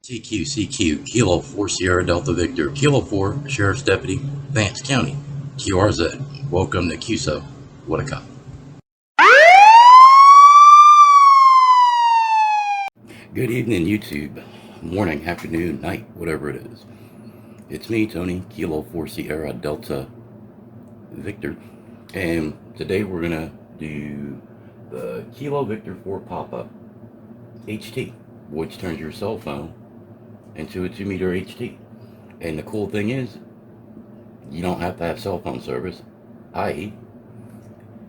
TQCQ, Kilo 4 Sierra Delta Victor, Kilo 4, Sheriff's Deputy, Vance County, QRZ. Welcome to QSO. What a cop. Good evening, YouTube. Morning, afternoon, night, whatever it is. It's me, Tony, Kilo 4 Sierra Delta Victor, and today we're going to do the Kilo Victor 4 pop-up HT, which turns your cell phone into a 2-meter HT. And the cool thing is, you don't have to have cell phone service, i.e.,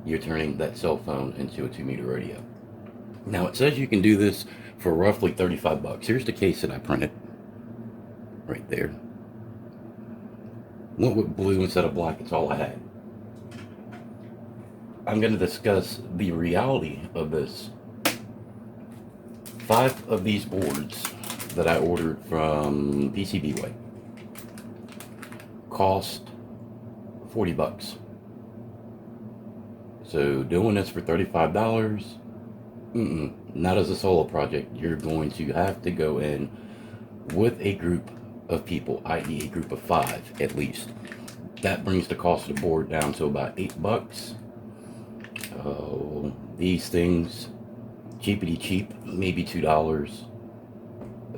you're turning that cell phone into a 2-meter radio. Now, it says you can do this for roughly 35 bucks. Here's the case that I printed right there. Went with blue instead of black. It's all I had. I'm going to discuss the reality of this. 5 of these boards that I ordered from PCBWay cost 40 bucks. So doing this for $35, not as a solo project. You're going to have to go in with a group of people, i.e. a group of 5 at least. That brings the cost of the board down to about 8 bucks. These things, cheapity cheap, maybe $2.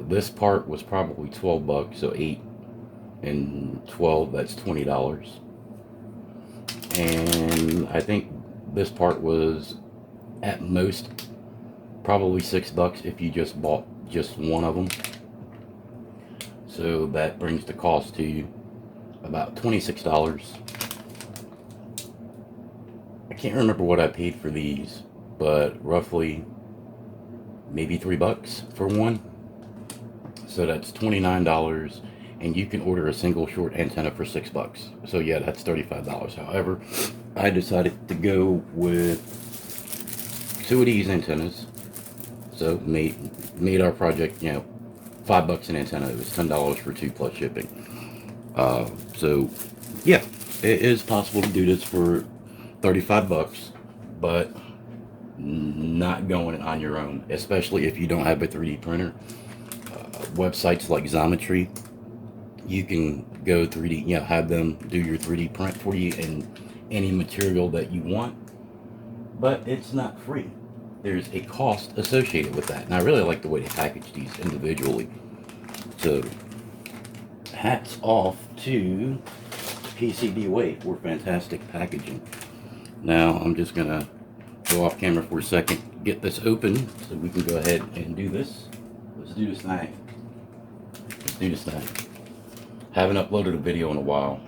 This part was probably 12 bucks, so 8 and 12, that's $20. And I think this part was at most probably 6 bucks if you just bought just one of them. So that brings the cost to about $26. I can't remember what I paid for these, but roughly maybe 3 bucks for one. So that's $29, and you can order a single short antenna for 6 bucks. So yeah, that's $35. However, I decided to go with 2 of these antennas. So made our project, 5 bucks an antenna. It was $10 for 2 plus shipping. So yeah, it is possible to do this for 35 bucks, but not going on your own, especially if you don't have a 3D printer. Websites like Xometry, you can go 3D, have them do your 3D print for you in any material that you want, but it's not free. There's a cost associated with that, and I really like the way they package these individually. So hats off to PCBWay for fantastic packaging. Now I'm just gonna go off camera for a second, get this open so we can go ahead and do this. Let's do this thing. Haven't uploaded a video in a while.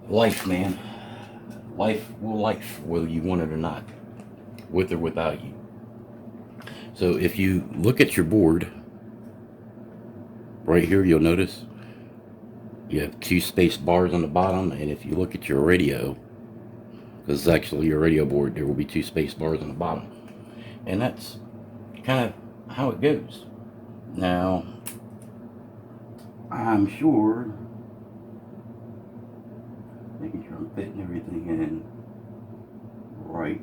Life, man. Life, whether you want it or not, with or without you. So if you look at your board, right here, you'll notice you have 2 space bars on the bottom, and if you look at your radio, because it's actually your radio board, there will be 2 space bars on the bottom. And that's kind of how it goes. Now, I'm sure, making sure I'm fitting everything in right.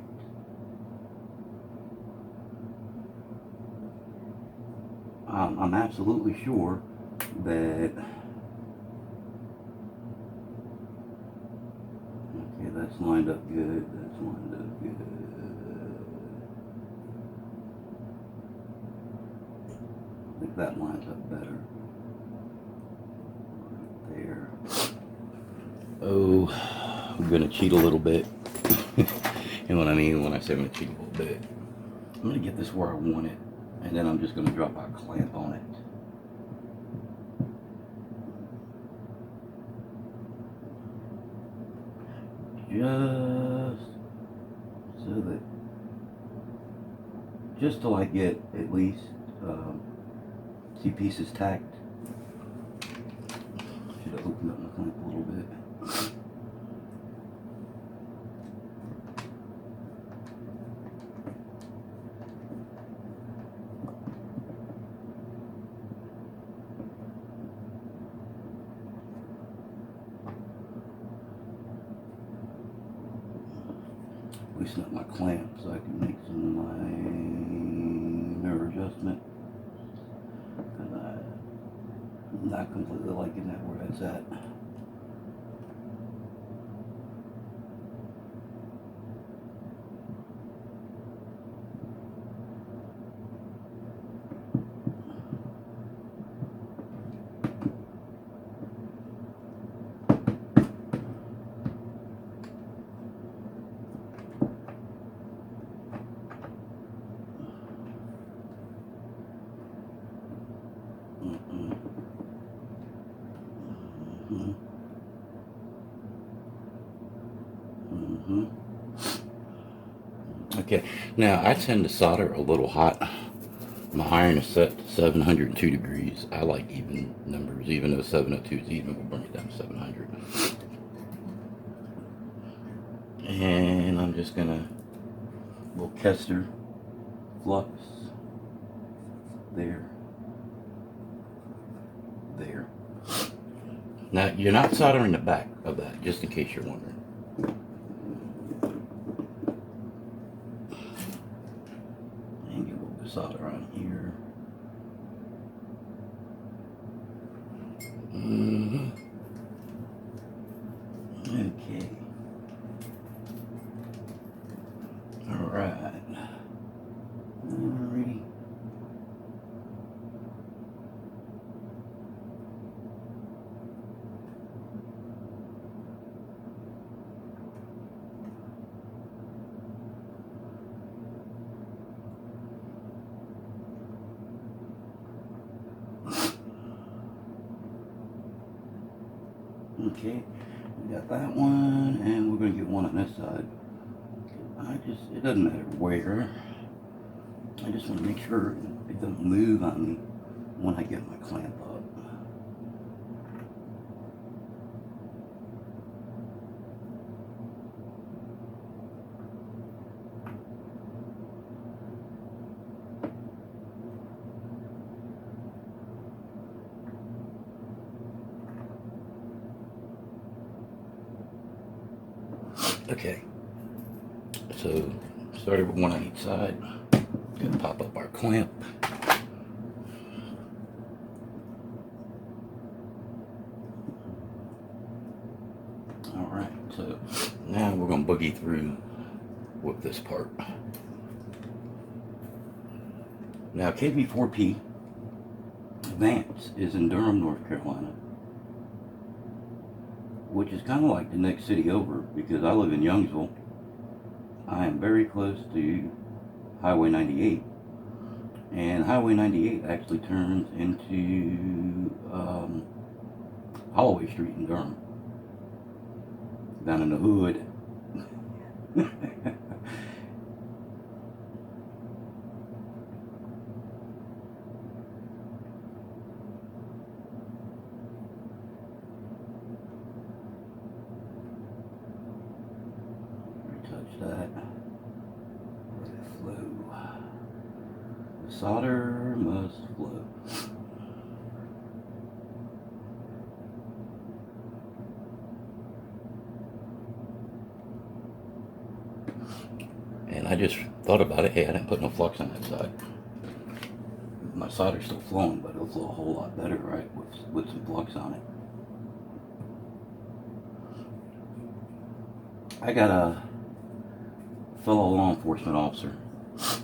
I'm absolutely sure that, okay, that's lined up good, I think that lines up better. Right there. Oh, I'm gonna cheat a little bit. And what I mean when I say I'm gonna cheat a little bit, I'm gonna get this where I want it, and then I'm just gonna drop a clamp on it. Just till I get at least 2 pieces tacked. Should have opened up my clamp a little bit. Loosen up my clamp so I can make some minor adjustment. not completely liking that where that's at. Okay, now I tend to solder a little hot. My iron is set to 702 degrees. I like even numbers, even though 702 is even, we'll bring it down to 700. And I'm just gonna, little Kester flux there, there. Now, you're not soldering the back of that, just in case you're wondering. And get a little bit of solder on here. Okay. All right. Alrighty. Okay, we got that one, and we're going to get one on this side. It doesn't matter where. I just want to make sure it doesn't move on me when I get my clamp up. Okay, so started with one on each side. Gonna pop up our clamp. All right, so now we're gonna boogie through with this part. Now KV4P Advance is in Durham, North Carolina, which is kind of like the next city over because I live in Youngsville. I am very close to Highway 98, and Highway 98 actually turns into Holloway Street in Durham, down in the hood. Touch that. Let it flow. The solder must flow. And I just thought about it. Hey, I didn't put no flux on that side. My solder's still flowing, but it'll flow a whole lot better, right, with some flux on it. I got a fellow law enforcement officer.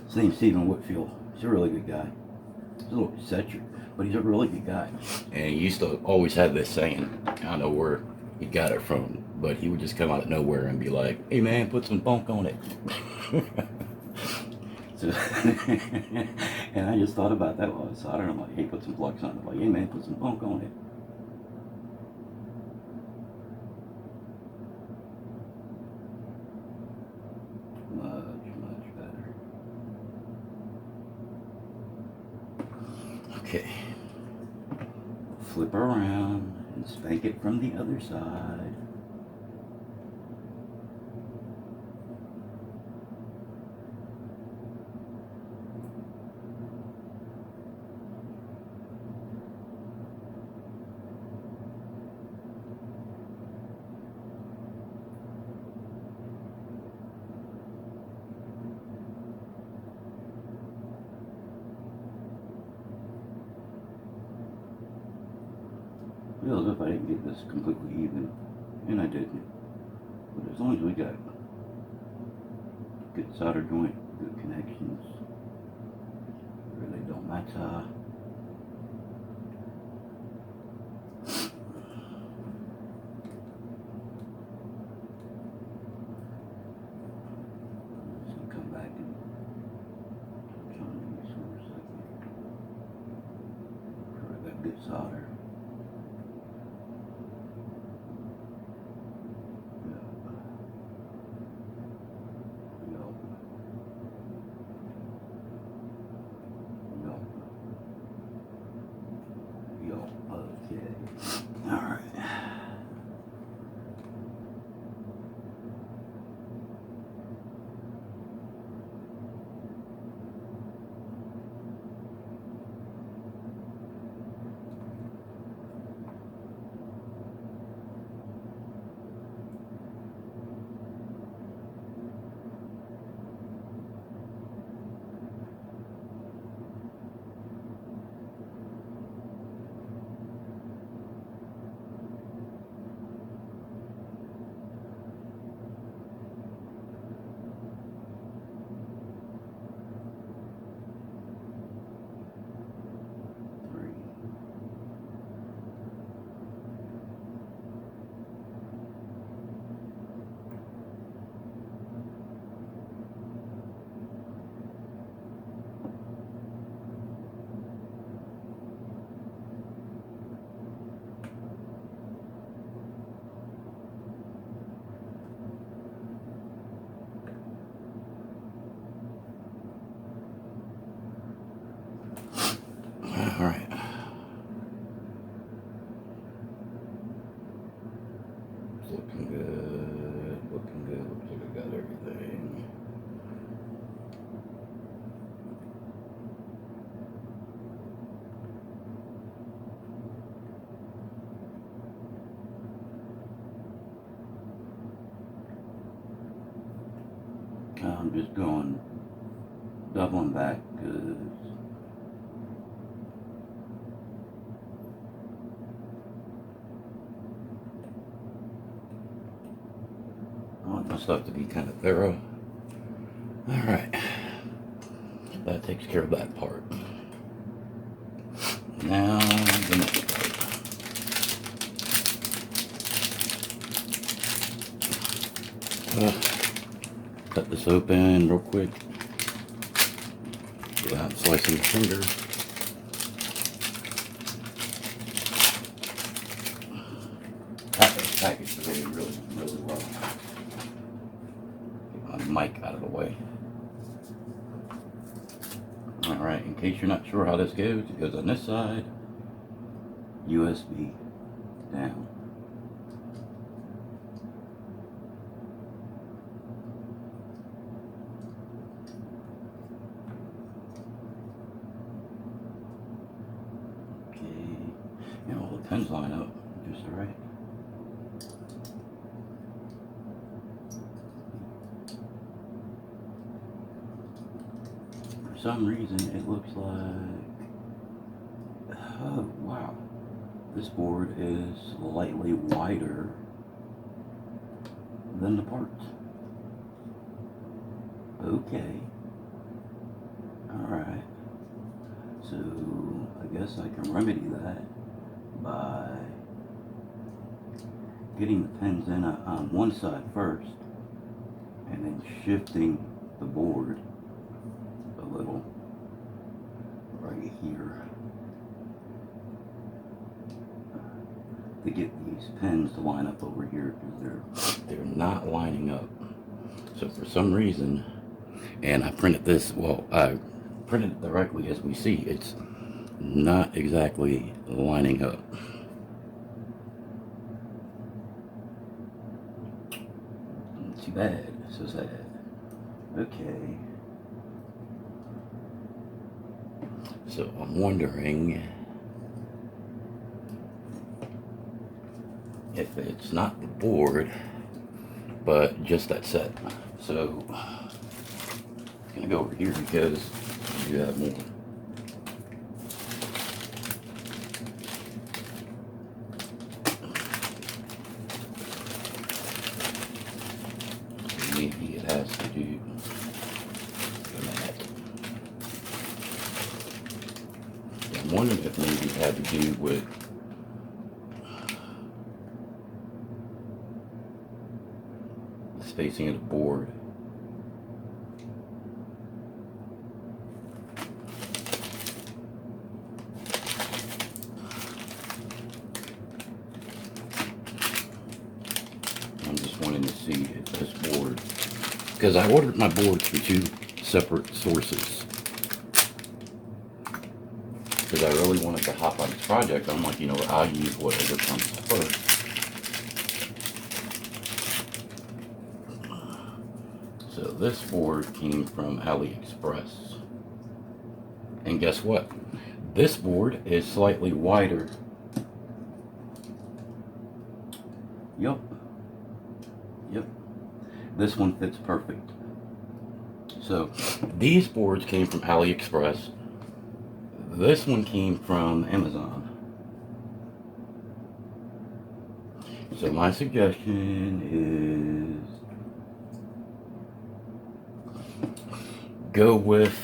His name's Stephen Whitfield. He's a really good guy. He's a little eccentric, but he's a really good guy. And he used to always have this saying. I don't know where he got it from, but he would just come out of nowhere and be like, "Hey man, put some funk on it." So, and I just thought about that while I was soldering. I'm like, "Hey, put some flux on it." I'm like, "Hey man, put some funk on it." Much better. Okay. Flip around and spank it from the other side. feel as if I didn't get this completely even, and I didn't. But as long as we got good solder joint, good connections, really don't matter. Good solder. Okay. All right. All right. It's looking good. Looking good. Looks like I got everything. I'm just going doubling back because I want my stuff to be kind of thorough. All right, that takes care of that part. Now the next part. Cut this open real quick without slicing the finger. Packaged today really, really well. Get my mic out of the way. Alright, in case you're not sure how this goes, it goes on this side, USB down. And all the pins line up just right. For some reason it looks like, oh wow, this board is slightly wider than the parts. Okay. Alright. So I guess I can remedy that by getting the pins in on one side first and then shifting the board a little right here to get these pins to line up over here because they're not lining up. So for some reason, and I printed this, well, I printed it directly as we see, it's not exactly lining up. Too bad, so sad. Okay. So I'm wondering if it's not the board, but just that set. So I'm gonna go over here because you have more. wondering if maybe it had to do with the spacing of the board. I'm just wanting to see if this board, because I ordered my boards from 2 separate sources. Because I really wanted to hop on this project. I'm like, you know what, I'll use whatever comes first. So this board came from AliExpress. And guess what? This board is slightly wider. Yep. This one fits perfect. So these boards came from AliExpress. This one came from Amazon. So my suggestion is go with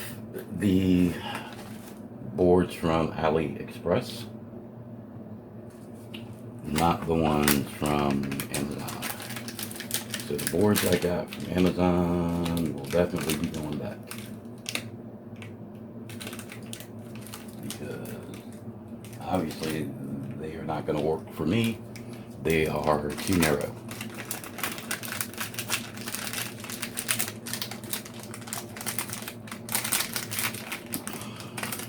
the boards from AliExpress, not the ones from Amazon. So the boards I got from Amazon will definitely be going back. Because obviously they are not going to work for me. They are too narrow.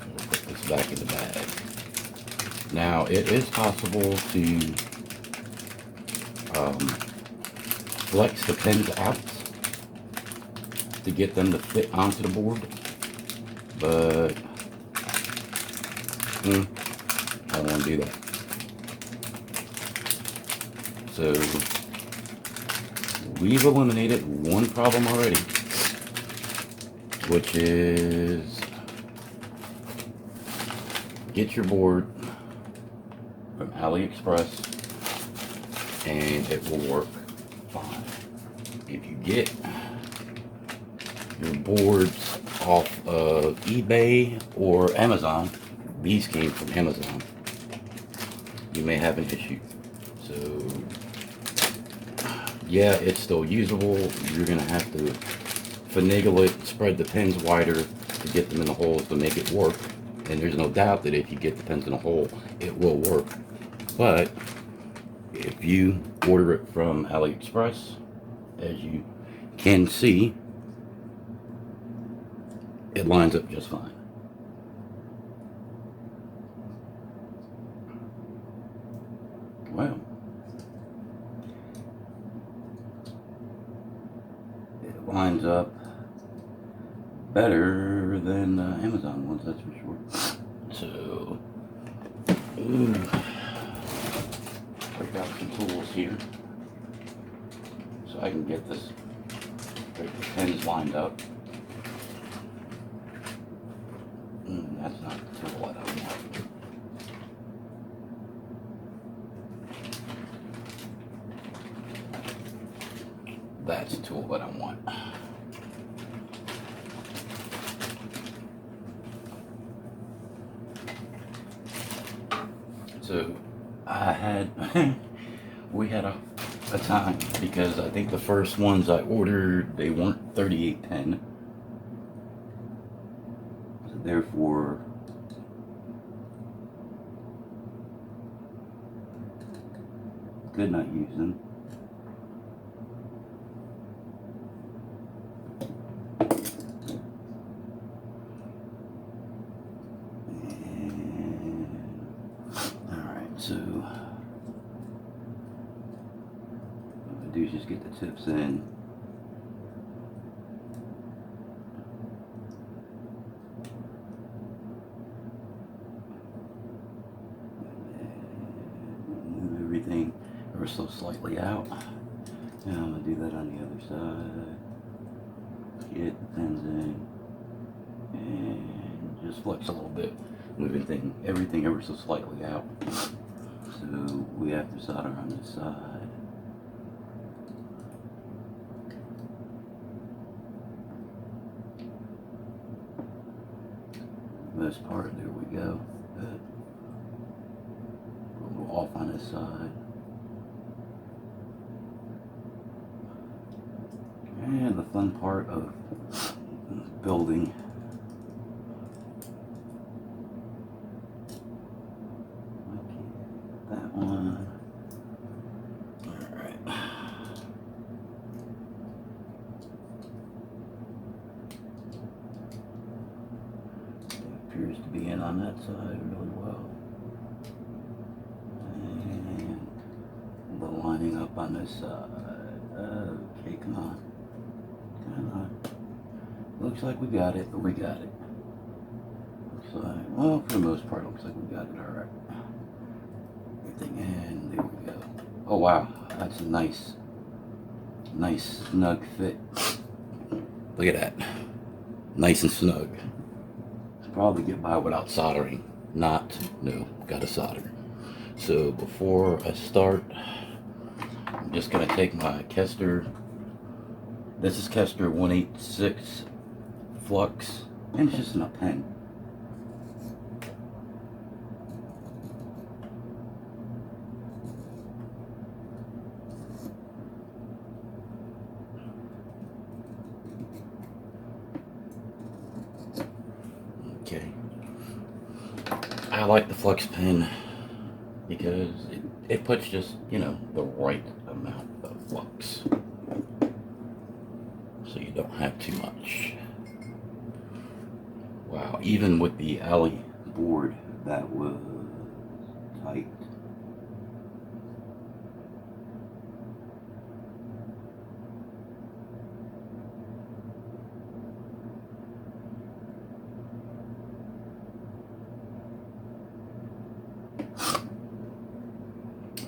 We'll put this back in the bag. Now it is possible to flex the pins out to get them to fit onto the board, but I don't want to do that. So we've eliminated one problem already, which is get your board from AliExpress and it will work fine. If you get your boards off of eBay or Amazon, these came from Amazon, you may have an issue. So yeah, it's still usable. You're gonna have to finagle it, spread the pins wider to get them in the holes to make it work. And there's no doubt that if you get the pins in a hole, it will work. But if you order it from AliExpress, as you can see, it lines up just fine. Well, it lines up better than the Amazon ones, that's for sure. So, break out some tools here so I can get the pins lined up. That's not the tool I don't want. That's the tool that I want. So we had a time, because I think the first ones I ordered, they weren't 3810. So therefore, could not use them. So what I do is just get the tips in. Move everything ever so slightly out. And I'm going to do that on the other side. Get the pins in. And just flex a little bit. Moving everything ever so slightly out. So we have to solder on this side. This part, there we go. good. A little off on this side. And the fun part of building. Okay, that one. Alright. Appears to be in on that side really well. And the lining up on this side. Okay, come on. Come on. Looks like we got it. We got it. Looks like, well, for the most part, looks like we got it alright. Everything in. There we go. Oh, wow. That's a nice snug fit. Look at that. Nice and snug. Probably get by without soldering. No, gotta solder. So before I start, I'm just gonna take my Kester. This is Kester 186 flux, and it's just in a pen. Okay. I like the flux pen because it puts just, you know, the right amount of flux. So you don't have too much. Wow, even with the alley board, that was tight.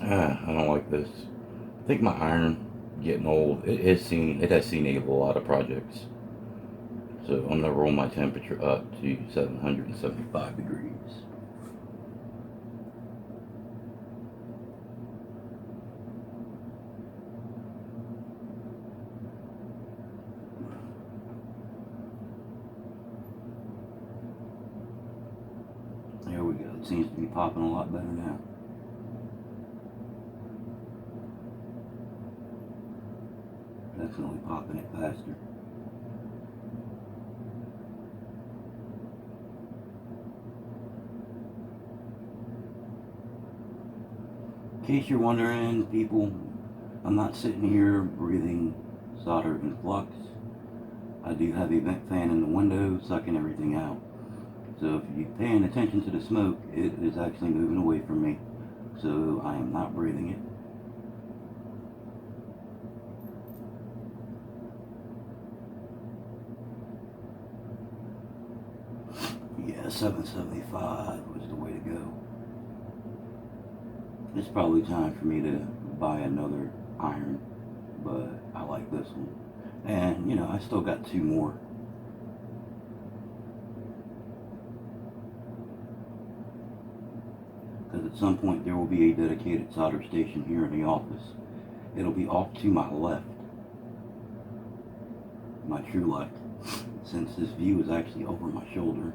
I don't like this. I think my iron getting old. It has seen a lot of projects. So I'm gonna roll my temperature up to 775 degrees. There we go. It seems to be popping a lot better now. Definitely popping it faster. In case you're wondering, people, I'm not sitting here breathing solder and flux. I do have a vent fan in the window sucking everything out. So if you're paying attention to the smoke, it is actually moving away from me. So I am not breathing it. Yeah, 775 was the way to go. It's probably time for me to buy another iron, but I like this one. And, you know, I still got two more. Because at some point there will be a dedicated solder station here in the office. It'll be off to my left. My true left. Since this view is actually over my shoulder.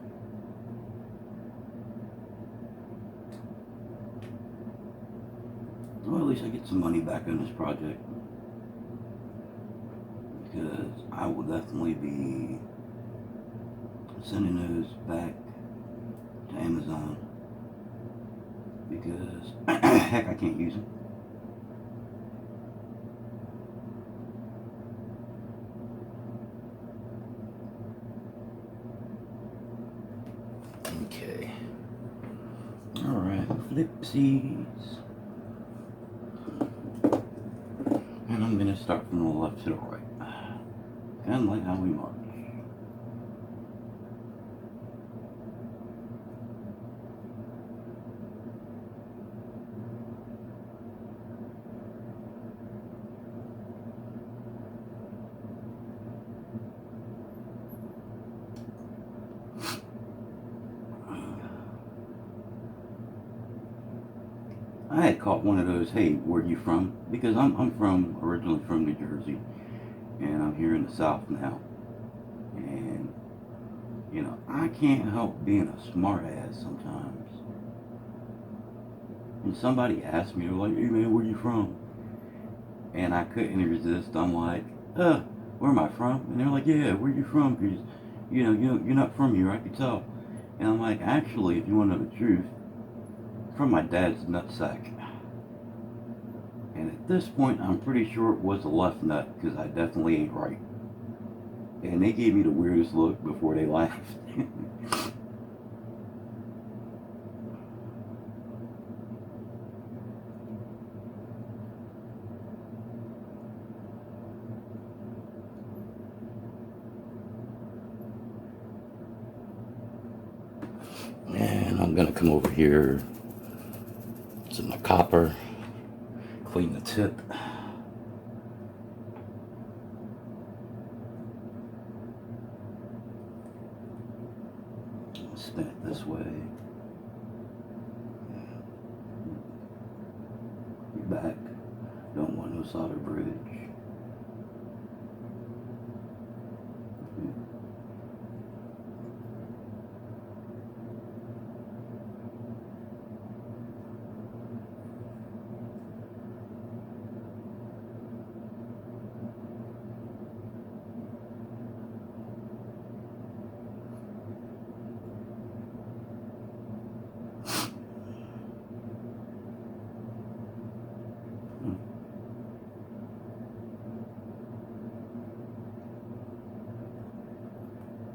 Well, at least I get some money back on this project. Because I will definitely be sending those back to Amazon. Because, heck, I can't use them. Okay. Alright, flipsies. And I'm going to start from the left to the right. Kind of like how we march. I had caught one of those, hey, where you from? Because I'm originally from New Jersey, and I'm here in the South now. And, you know, I can't help being a smart ass sometimes. And somebody asked me, they're like, hey man, where you from? And I couldn't resist. I'm like, where am I from? And they're like, yeah, where you from? Because, you're not from here, I could tell. And I'm like, actually, if you want to know the truth, from my dad's nutsack. And at this point, I'm pretty sure it was a left nut, because I definitely ain't right. And they gave me the weirdest look before they laughed. And I'm gonna come over here to my copper, clean the tip. Spin it this way. Back. Don't want no solder bridge.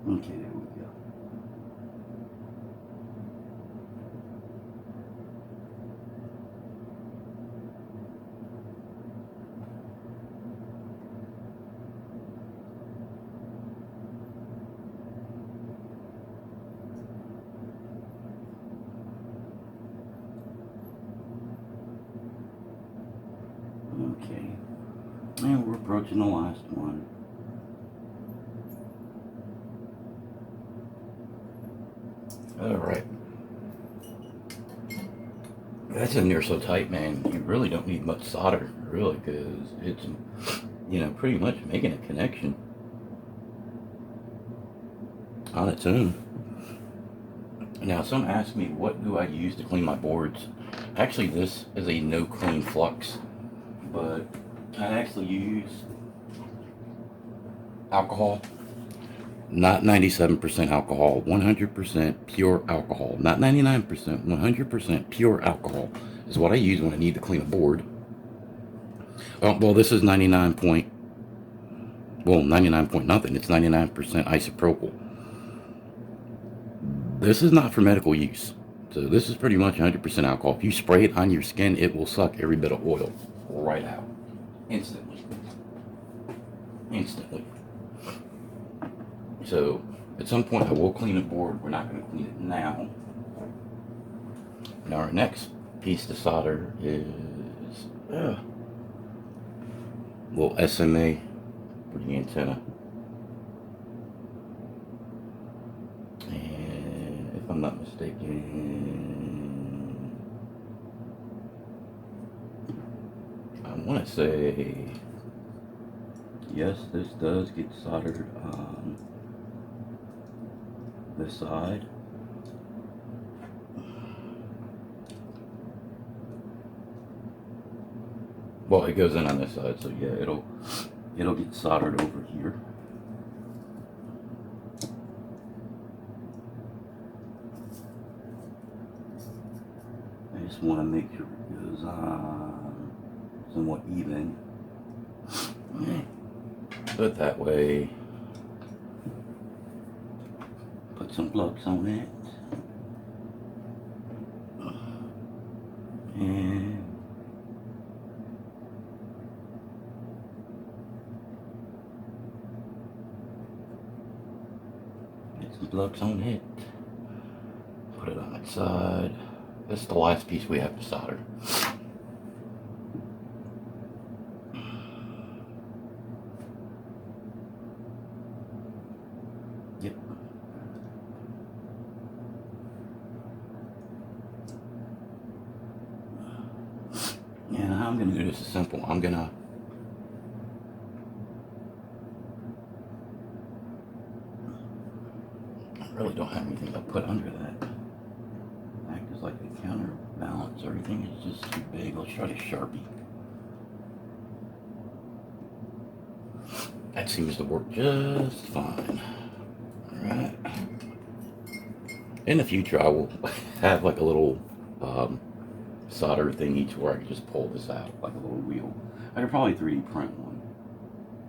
Okay, there we go. Okay, and we're approaching the last one. All right. That's in there so tight, man. You really don't need much solder, really, because it's, pretty much making a connection on its own. Now, some ask me, what do I use to clean my boards? Actually, this is a no clean flux, but I actually use alcohol. Not 97% alcohol, 100% pure alcohol. Not 99%, 100% pure alcohol is what I use when I need to clean a board. Well, this is 99 point nothing. It's 99% isopropyl. This is not for medical use. So this is pretty much 100% alcohol. If you spray it on your skin, it will suck every bit of oil right out. Instantly. So at some point I will clean the board. We're not going to clean it now. Now our next piece to solder is little SMA for the antenna. And if I'm not mistaken, I want to say, yes, this does get soldered on this side. Well, it goes in on this side, so yeah, it'll get soldered over here. I just want to make sure it goes on somewhat even. Do it that way. Put some plugs on it. And get some plugs on it. Put it on its side. This is the last piece we have to solder. Yep. And how I'm going to do this is simple. I really don't have anything to put under that. Act as like a counterbalance or everything is just too big. Let's try to Sharpie. That seems to work just fine. Alright. In the future, I will have like a little solder thingy to where I can just pull this out like a little wheel. I could probably 3D print one.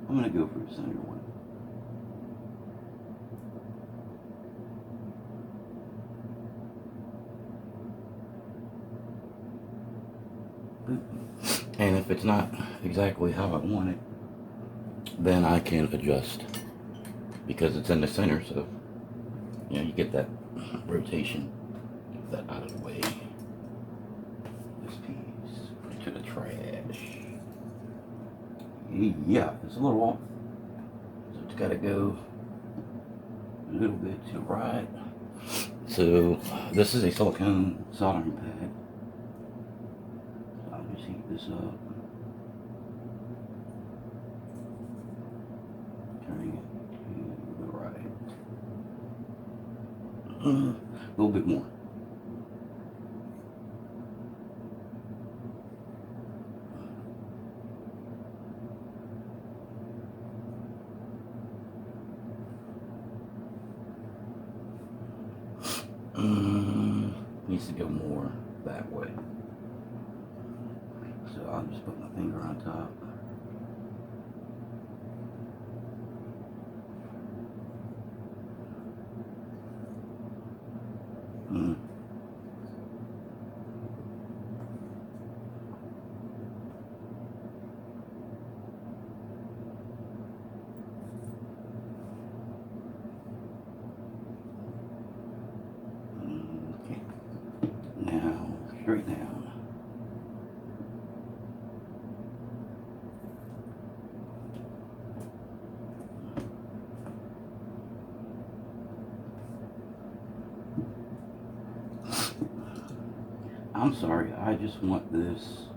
I'm gonna go for the center one. And if it's not exactly how I want it, then I can adjust because it's in the center, so you know, you get that rotation. Get that out of the way. This piece to the trash. Yeah, it's a little off, so it's got to go a little bit to the right. So this is a silicone soldering pad. I'll just heat this up, turning it to the right. A little bit more. Needs to go more that way. So I'll just put my finger on top. Okay. Now, straight down. I'm sorry, I just want this.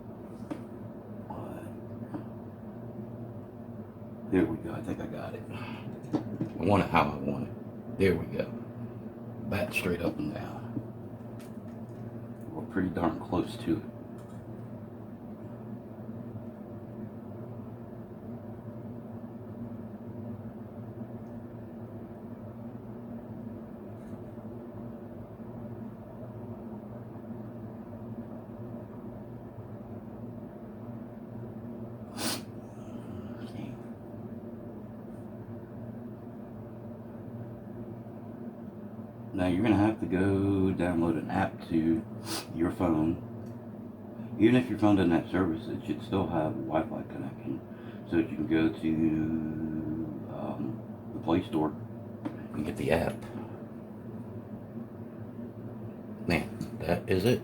There we go, I think I got it. I want it how I want it. There we go. Back straight up and down. We're pretty darn close to it. Now you're gonna have to go download an app to your phone. Even if your phone doesn't have service, it should still have a Wi-Fi connection, so that you can go to the Play Store and get the app. Man, that is it.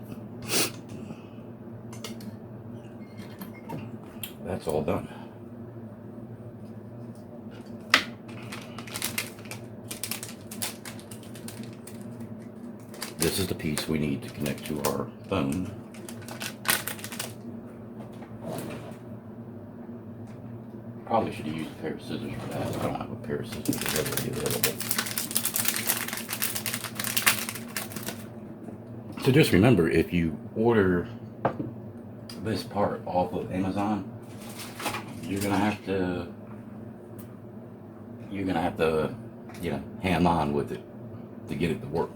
That's all done. This is the piece we need to connect to our phone. Probably should have used a pair of scissors for that. I don't have a pair of scissors readily available. So just remember, if you order this part off of Amazon, you're gonna have to, you know, ham on with it to get it to work.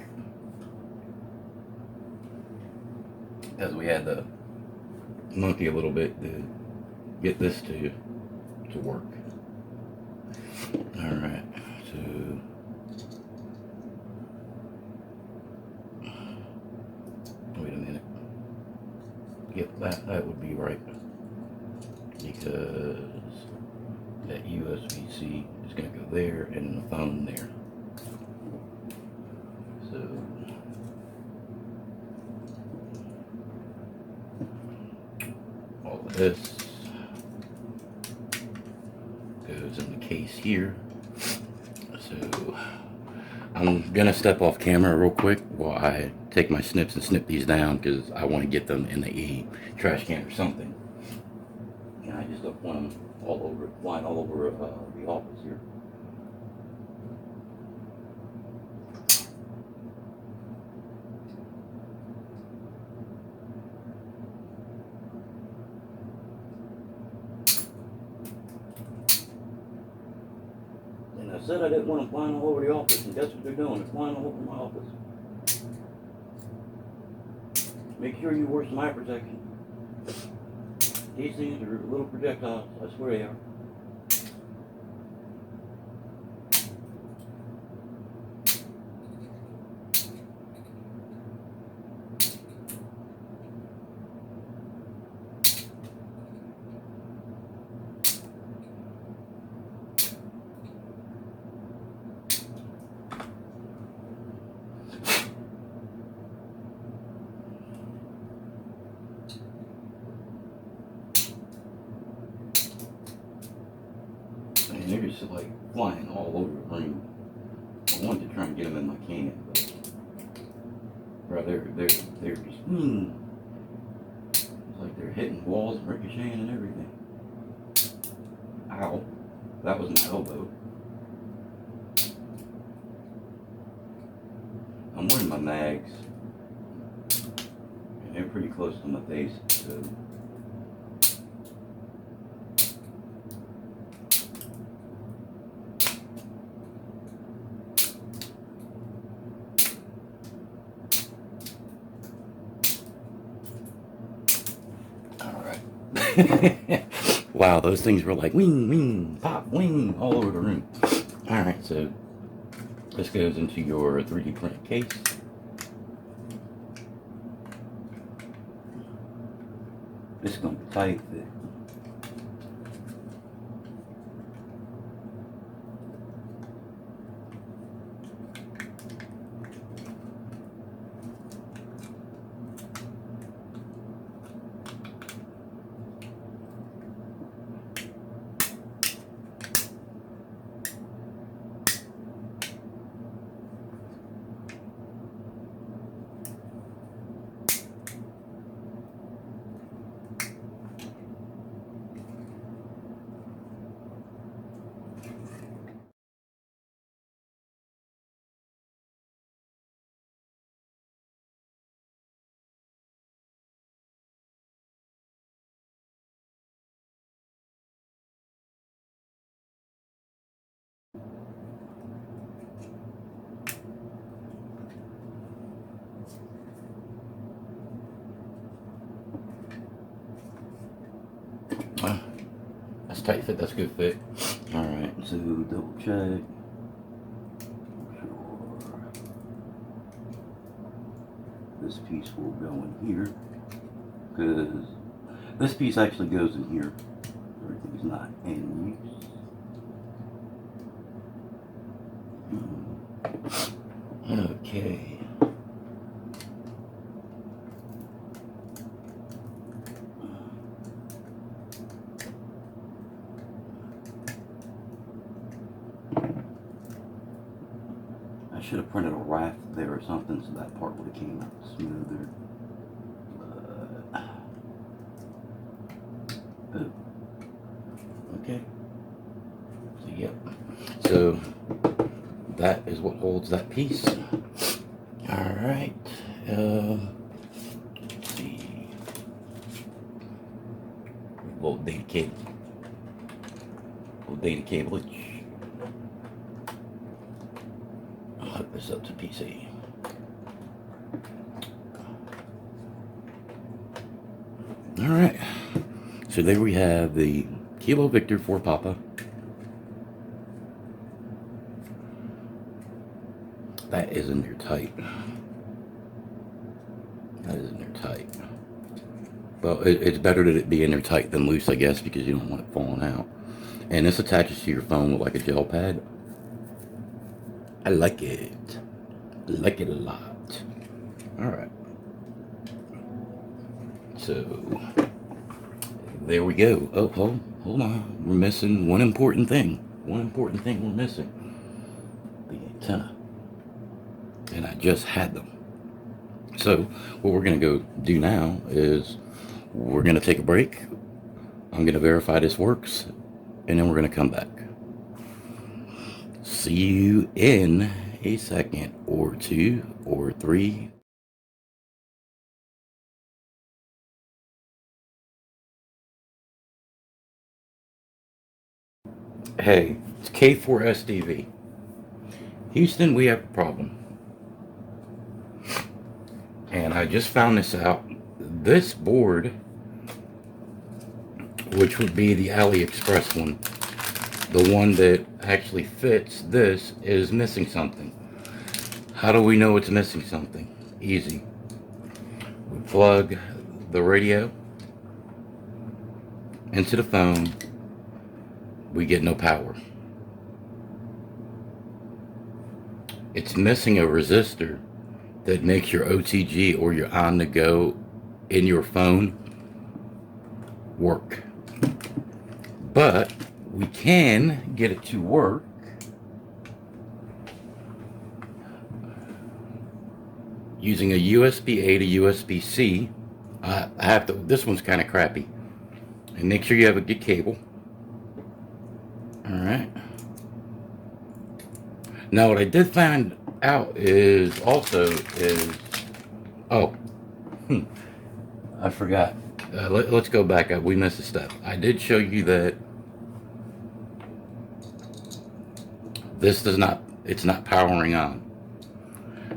Because we had to monkey a little bit to get this to work. All right, so wait a minute. Yep, that would be right, because that USB-C is going to go there and the phone there. So all of this goes in the case here. So I'm gonna step off camera real quick while I take my snips and snip these down, because I want to get them in the trash can or something. And I just don't want them all over, flying all over the office here. said I didn't want them flying all over the office, and guess what they're doing? They're flying all over my office. Make sure you wear some eye protection. These things are little projectiles, I swear they are. And they're just like flying all over the room. I wanted to try and get them in my can, but bro, they're just it's like they're hitting walls and ricocheting and everything. Ow, that was my elbow. I'm wearing my mags, and they're pretty close to my face, so. Wow, those things were like wing, wing, pop, wing, all over the room. Alright, so this goes into your 3D printed case. This is going to be tight fit. That's tight fit, that's good fit. Alright, so double check. Sure. This piece will go in here, because this piece actually goes in here. Everything's not in use. Okay. I should have printed a raft there or something so that part would have came out smoother. Okay. So, yep. So, that is what holds that piece. Alright. Let's see. Little data cable. Little data cablage. I'll hook this up to PC. Alright. So there we have the Kilo Victor 4 Papa. That is in there tight. That is in there tight. Well, it's better that it be in there tight than loose, I guess, because you don't want it falling out. And this attaches to your phone with like a gel pad. I like it. I like it a lot. Alright. So, there we go. Oh, hold on. We're missing one important thing. One important thing we're missing. The antenna. And I just had them. So, what we're going to go do now is we're going to take a break. I'm going to verify this works. And then we're going to come back. See you in a second or two or three. Hey, it's K4SDV. Houston, we have a problem. And I just found this out. This board, which would be the AliExpress one, the one that actually fits this, is missing something. How do we know it's missing something? Easy. We plug the radio into the phone, we get no power. It's missing a resistor that makes your OTG or your on the go in your phone work. But we can get it to work using a USB-A to USB-C. I have to, this one's kind of crappy. And make sure you have a good cable. Alright. Now what I did find out is I forgot. Let's go back up. We missed a step. I did show you that this it's not powering on.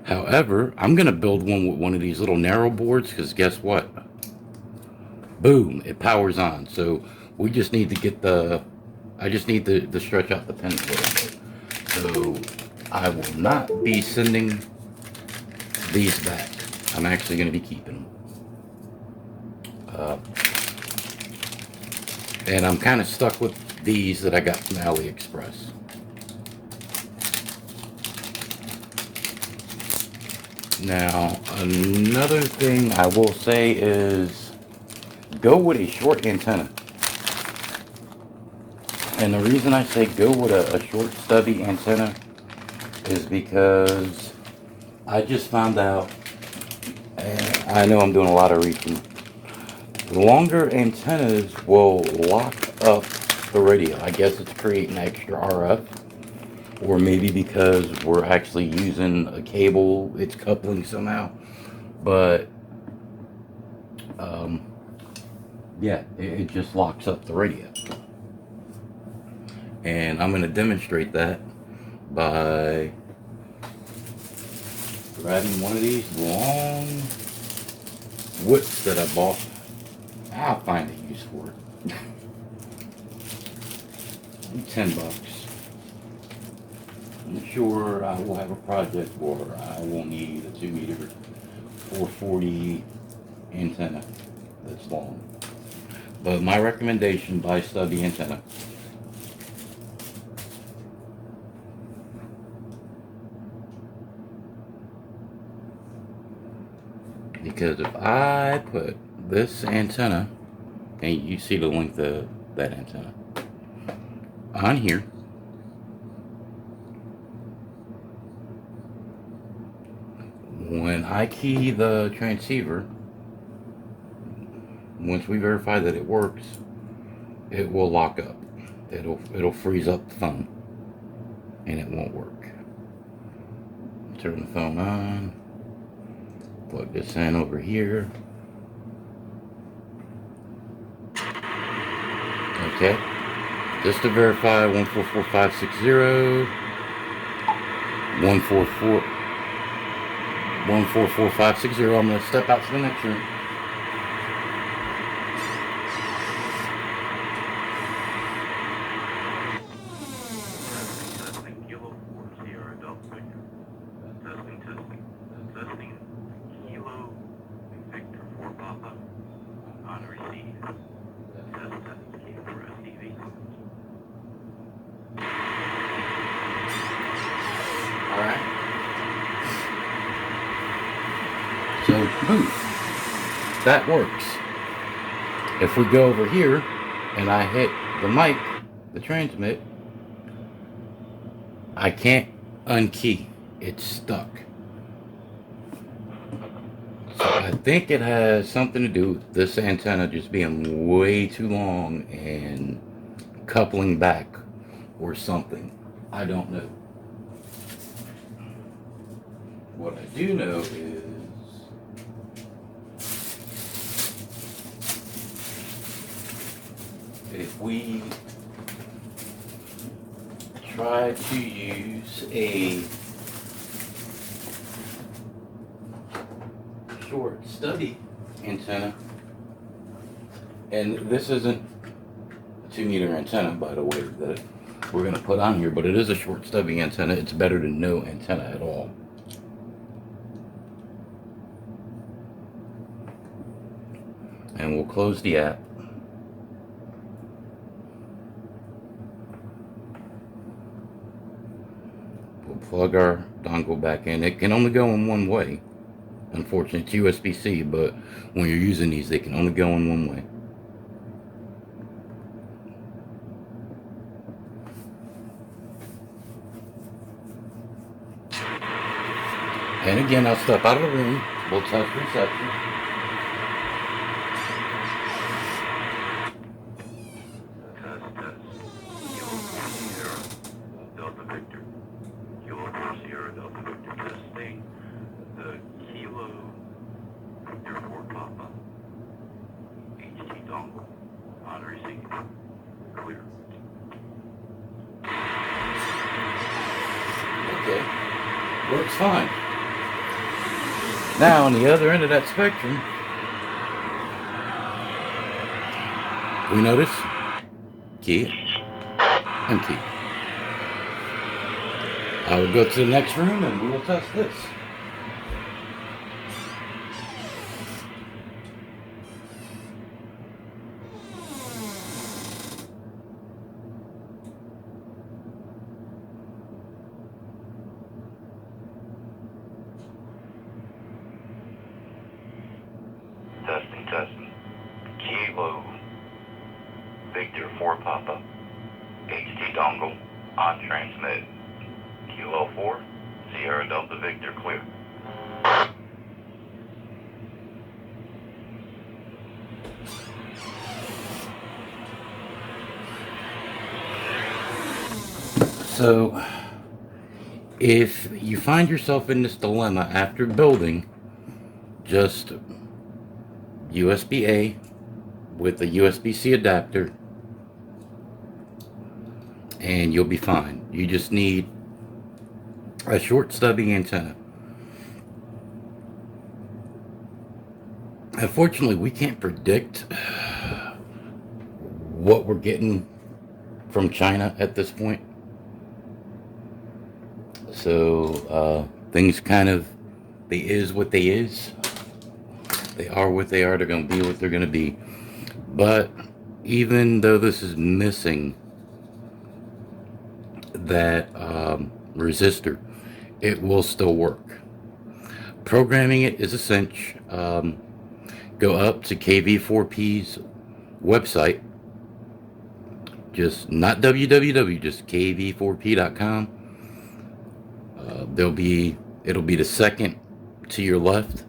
However, I'm gonna build one with one of these little narrow boards, because guess what? Boom, it powers on. So we just need to get I just need to stretch out the pins a little bit. So I will not be sending these back. I'm actually going to be keeping them. And I'm kind of stuck with these that I got from AliExpress. Now, another thing I will say is go with a short antenna. And the reason I say go with a short stubby antenna is because I just found out, and I know I'm doing a lot of reaching, longer antennas will lock up the radio. I guess it's creating extra RF, or maybe because we're actually using a cable, it's coupling somehow. But yeah, it just locks up the radio. And I'm going to demonstrate that by grabbing one of these long whips that I bought. I'll find a use for it. $10. I'm sure I will have a project where I will need a 2-meter 440 antenna that's long. But my recommendation, buy stubby antenna. Because if I put this antenna, and you see the length of that antenna, on here, when I key the transceiver, once we verify that it works, it will lock up. It'll freeze up the phone, and it won't work. Turn the phone on. Plug this in over here. Okay. Just to verify, 144560, 144560. I'm going to step out to the next room. Alright. So, boom. That works. If we go over here and I hit the mic, the transmit, I can't unkey. It's stuck. So I think it has something to do with this antenna just being way too long and coupling back or something. I don't know. What I do know is if we try to use a stubby antenna. And this isn't a 2-meter antenna, by the way, that we're going to put on here, but it is a short stubby antenna. It's better than no antenna at all. And we'll close the app. We'll plug our dongle back in. It can only go in one way. Unfortunately, it's USB-C, but when you're using these, they can only go in one way. And again, I'll step out of the room. We'll test reception. Delta Victor. Kilo 4 Sierra Delta Victor testing. The Kilo Victor 4 Papa. HT dongle. On receipt. Clear. Okay. Works fine. Now, on the other end of that spectrum, we notice key and key. I will go to the next room and we will test this. Testing. Kilo Victor 4 Papa. HT dongle on transmit. Kilo 4 Sierra Delta Victor clear. So, if you find yourself in this dilemma after building, just USB-A with a USB-C adapter and you'll be fine. You just need a short stubby antenna. Unfortunately, we can't predict what we're getting from China at this point. So things kind of, they is what they is. They are what they are. They're going to be what they're going to be. But even though this is missing that resistor, it will still work. Programming it is a cinch. Go up to KV4P's website. Just not www, just KV4P.com. It'll be the second to your left.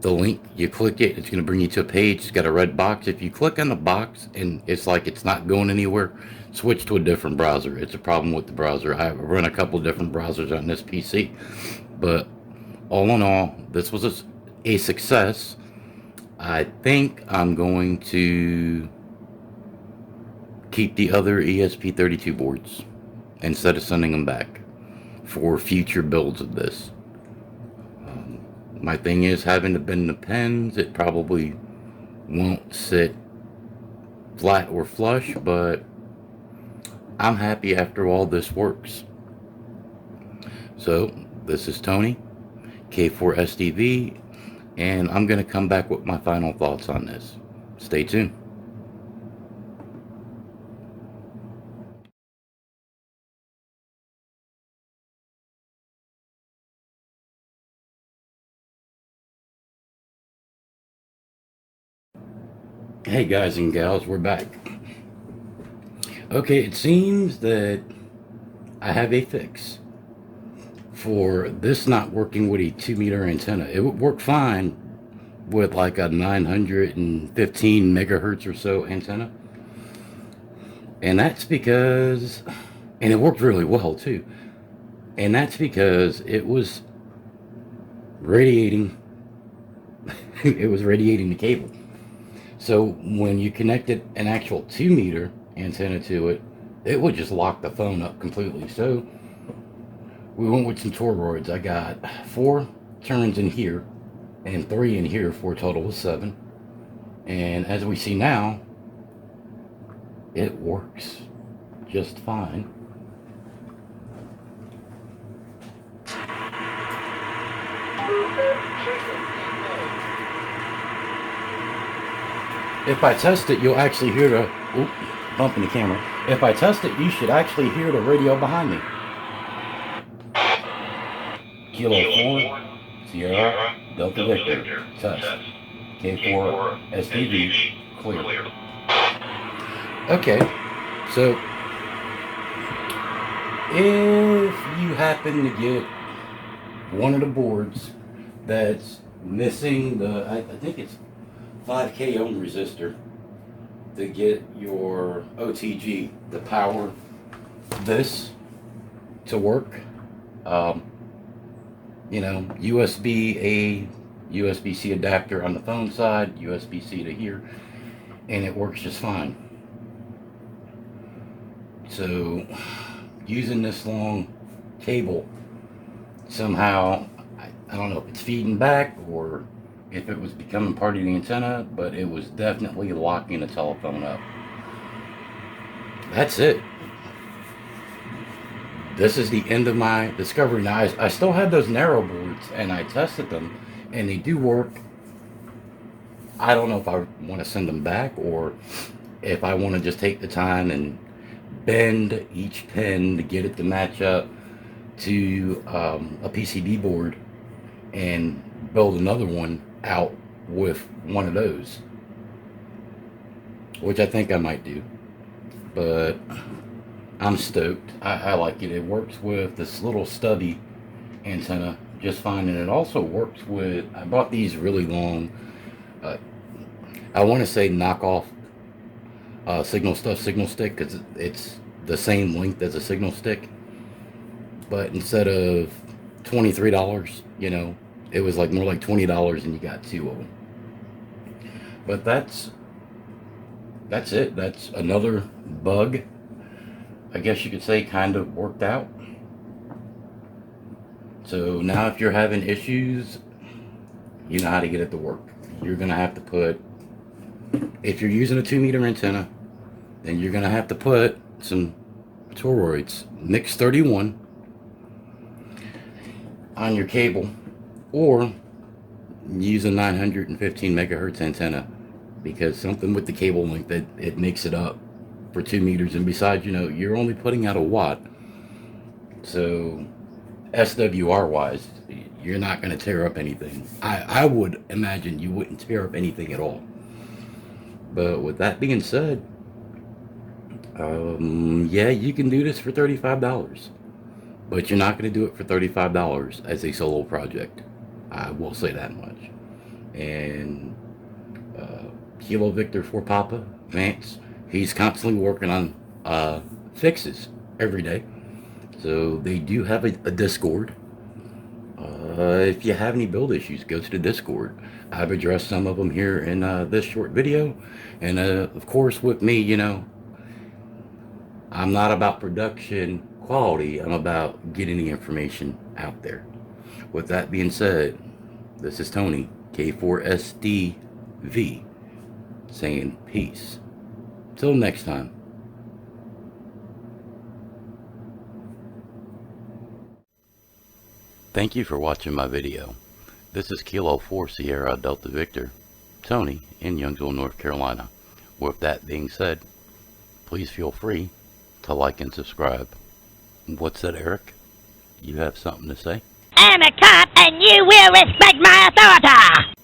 The link, you click it, it's going to bring you to a page. It's got a red box. If you click on the box and it's like it's not going anywhere, switch to a different browser. It's a problem with the browser. I run a couple different browsers on this PC, but all in all, this was a success. I think I'm going to keep the other ESP32 boards instead of sending them back for future builds of this. My thing is, having to bend the pins, it probably won't sit flat or flush, but I'm happy after all this works. So, this is Tony, K4SDV, and I'm going to come back with my final thoughts on this. Stay tuned. Hey guys and gals, we're back. Okay, it seems that I have a fix for this not working with a 2-meter antenna. It would work fine with like a 915 megahertz or so antenna. And that's because, and it worked really well too. And that's because it was radiating, it was radiating the cable. So when you connected an actual 2-meter antenna to it, it would just lock the phone up completely. So we went with some toroids. I got 4 turns in here and 3 in here for a total of 7. And as we see now, it works just fine. If I test it, you'll actually hear the bump in the camera. If I test it, you should actually hear the radio behind me. Kilo 4, Sierra, Delta Victor, test. K4 SDV, clear. Okay, so if you happen to get one of the boards that's missing the, I think it's 5K ohm resistor to get your OTG, the power this to work. You know, USB-A, USB-C adapter on the phone side, USB-C to here, and it works just fine. So using this long cable somehow, I don't know if it's feeding back or if it was becoming part of the antenna, but it was definitely locking the telephone up. That's it. This is the end of my discovery. Now, I still have those narrow boards, and I tested them, and they do work. I don't know if I want to send them back or if I want to just take the time and bend each pin to get it to match up to a PCB board and build another one out with one of those, which I think I might do. But I'm stoked. I like it. It works with this little stubby antenna just fine, and it also works with, I bought these really long, I want to say knockoff signal stick, because it's the same length as a signal stick, but instead of $23, you know, it was like more like $20 and you got 2 of them. But that's it. That's another bug, I guess you could say, kind of worked out. So now if you're having issues, you know how to get it to work. You're gonna have to put, if you're using a 2-meter antenna, then you're gonna have to put some toroids, mix 31, on your cable, or use a 915 megahertz antenna, because something with the cable length, that it makes it up for 2 meters. And besides, you know, you're only putting out a watt, so SWR wise, you're not going to tear up anything. I would imagine you wouldn't tear up anything at all. But with that being said, yeah, you can do this for $35, but you're not going to do it for $35 as a solo project. I will say that much. And Kilo Victor 4 Papa Vance, he's constantly working on fixes every day. So they do have a Discord. If you have any build issues, go to the Discord. I've addressed some of them here in this short video. And of course, with me, you know, I'm not about production quality. I'm about getting the information out there. With that being said, this is Tony, K4SDV, saying peace. Till next time. Thank you for watching my video. This is Kilo 4 Sierra Delta Victor, Tony in Youngsville, North Carolina. With that being said, please feel free to like and subscribe. What's that, Eric? You have something to say? I'm a cop and you will respect my authority!